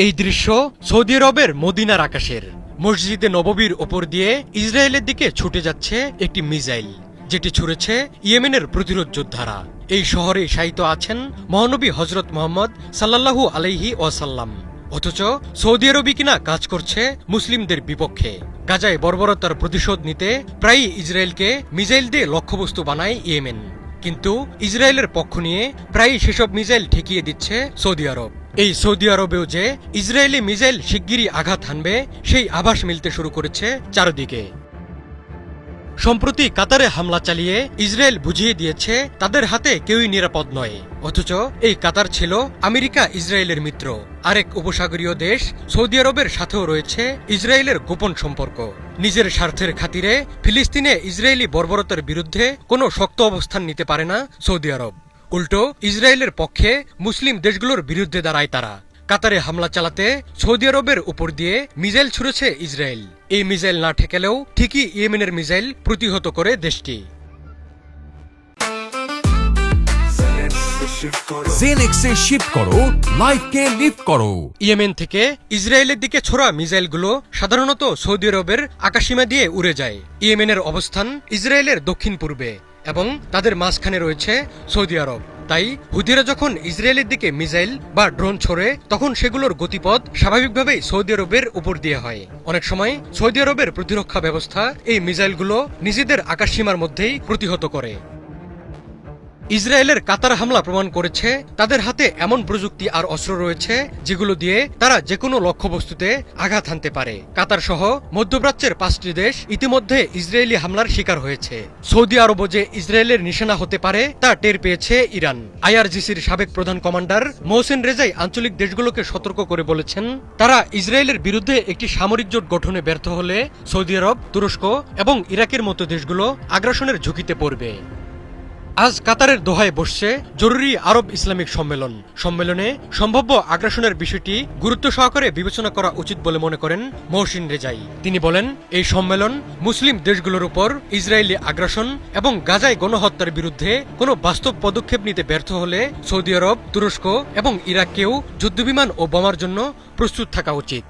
এই দৃশ্য সৌদি আরবের মদিনার আকাশের। মসজিদে নববীর ওপর দিয়ে ইসরায়েলের দিকে ছুটে যাচ্ছে একটি মিসাইল, যেটি ছুড়েছে ইয়েমেনের প্রতিরোধ যোদ্ধারা। এই শহরে শায়িত আছেন মহানবী হজরত মুহাম্মদ সাল্লাল্লাহু আলাইহি ওয়াসাল্লাম, অথচ সৌদি আরবই কিনা কাজ করছে মুসলিমদের বিপক্ষে। গাজায় বর্বরতার প্রতিশোধ নিতে প্রায়ই ইসরায়েলকে মিসাইল দিয়ে লক্ষ্যবস্তু বানায় ইয়েমেন, কিন্তু ইসরায়েলের পক্ষ নিয়ে প্রায়ই সেসব মিসাইল ঠেকিয়ে দিচ্ছে সৌদি আরব। এই সৌদি আরবেও যে ইসরায়েলি মিসাইল শিগগিরই আঘাত হানবে সেই আভাস মিলতে শুরু করেছে চারদিকে। সম্প্রতি কাতারে হামলা চালিয়ে ইসরায়েল বুঝিয়ে দিয়েছে তাদের হাতে কেউই নিরাপদ নয়, অথচ এই কাতার ছিল আমেরিকা ইসরায়েলের মিত্র। আরেক উপসাগরীয় দেশ সৌদি আরবের সাথেও রয়েছে ইসরায়েলের গোপন সম্পর্ক। নিজের স্বার্থের খাতিরে ফিলিস্তিনে ইসরায়েলি বর্বরতার বিরুদ্ধে কোনো শক্ত অবস্থান নিতে পারে না সৌদি আরব, উল্টো ইসরায়েলের পক্ষে মুসলিম দেশগুলোর বিরুদ্ধে দাঁড়ায় তারা। কাতারে হামলা চালাতে সৌদি আরবের উপর দিয়ে মিসাইল ছুড়েছে ইসরায়েল। এই মিসাইল না ঠেকালেও ঠিকই ইয়েমেনের মিসাইল প্রতিহত করে দেশটি। জেনেক্সে শিফট করো, লাইফকে লিফট করো। ইয়েমেন থেকে ইসরায়েলের দিকে ছোড়া মিসাইলগুলো সাধারণত সৌদি আরবের আকাশসীমা দিয়ে উড়ে যায়। ইয়েমেনের অবস্থান ইসরায়েলের দক্ষিণ পূর্বে এবং তাদের মাঝখানে রয়েছে সৌদি আরব। তাই হুথিরা যখন ইসরায়েলের দিকে মিসাইল বা ড্রোন ছোড়ে, তখন সেগুলোর গতিপথ স্বাভাবিকভাবেই সৌদি আরবের উপর দিয়ে হয়। অনেক সময় সৌদি আরবের প্রতিরক্ষা ব্যবস্থা এই মিসাইলগুলো নিজেদের আকাশসীমার মধ্যেই প্রতিহত করে। ইসরায়েলের কাতার হামলা প্রমাণ করেছে তাদের হাতে এমন প্রযুক্তি আর অস্ত্র রয়েছে যেগুলো দিয়ে তারা যেকোনো লক্ষ্যবস্তুতে আঘাত হানতে পারে। কাতার সহ মধ্যপ্রাচ্যের 5টি দেশ ইতিমধ্যে ইসরায়েলি হামলার শিকার হয়েছে। সৌদি আরবও যে ইসরায়েলের নিশানা হতে পারে তা টের পেয়েছে ইরান। আইআরজিসির সাবেক প্রধান কমান্ডার মোহসেন রেজাই আঞ্চলিক দেশগুলোকে সতর্ক করে বলেছেন, তারা ইসরায়েলের বিরুদ্ধে একটি সামরিক জোট গঠনে ব্যর্থ হলে সৌদি আরব, তুরস্ক এবং ইরাকের মতো দেশগুলো আগ্রাসনের ঝুঁকিতে পড়বে। আজ কাতারের দোহায় বসছে জরুরি আরব ইসলামিক সম্মেলন। সম্মেলনে সম্ভাব্য আগ্রাসনের বিষয়টি গুরুত্ব সহকারে বিবেচনা করা উচিত বলে মনে করেন মহসিন রেজাই। তিনি বলেন, এই সম্মেলন মুসলিম দেশগুলোর উপর ইসরায়েলি আগ্রাসন এবং গাজায় গণহত্যার বিরুদ্ধে কোনো বাস্তব পদক্ষেপ নিতে ব্যর্থ হলে সৌদি আরব, তুরস্ক এবং ইরাককেও যুদ্ধবিমান ও বোমার জন্য প্রস্তুত থাকা উচিত।